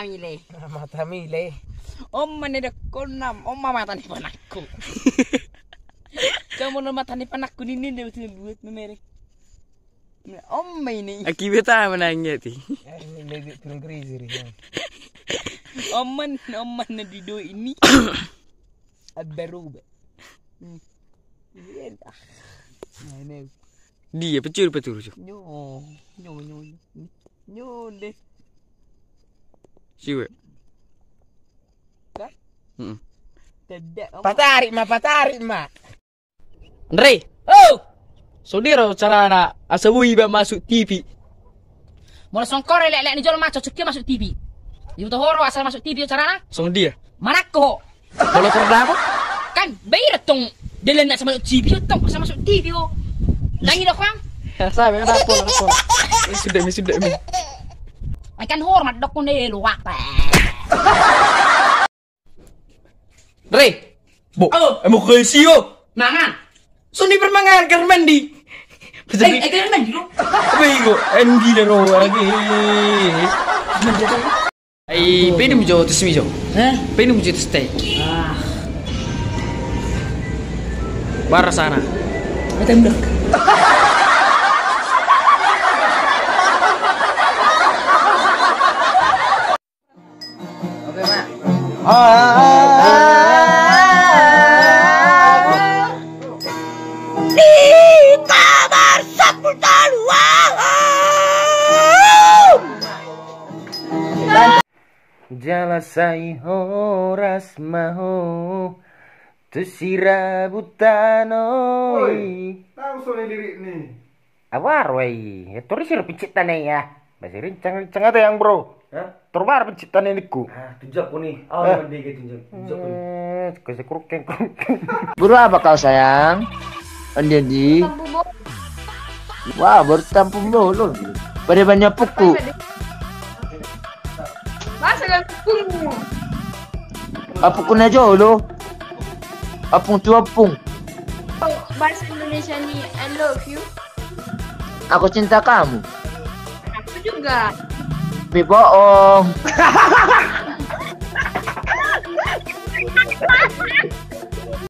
mile. Mata mile. Om meneda konam, om mama tani panakku. Kamu nama tani panakku ini dia betul buat memerek. Om ini. Akibat apa menangnya ti? Ini lebih kurang crazy ya. Oman di do ini. Abaruba. Nah ini. Dia pecur. Nyo deh. Siapa? Kah? Tidak. Patarik ma. Andre. Oh. Saudara cara anak asabui masuk TV. Mulai songkore lek ni jual maco cekir masuk TV. Ibu tahu horo asal masuk TV carana? Song dia. Manako. Kalau kerja apa? Kan bayar tong delen nak masuk TV tong asal masuk TV oh. Nangi dah kang? Sabe ada apa? Sudah. Ai kan hormat dok kon de luak. Andre. Bo. Emo kesio. Nangan. Suni permangan Kermendi. Kan mandi lo. Bego, Endi daro lagi. Ai, penum jo tu simi jo. Penum jo tu stay. Bar sana. Tembak. Oke, Mak. Jalasai horas maho tusira butanoi. Tahu soal lirik nih. Awar wei, itu sih pencitan ya. Masih rincang ada yang bro. Hah? Terbar pencitan niku. Ah, tujak ko nih. Awal mandi ke tujak. Tujak ko nih. Kasi kurukeng. Buru apa kau sayang? Andi. Wah, baru tampung dulu. Pada banyak puku. Masa kan pungmu? Apung na jolo. Apung tu apung. Bahasa Indonesia nih, I love you. Aku cinta kamu. Aku juga. Tapi bohong.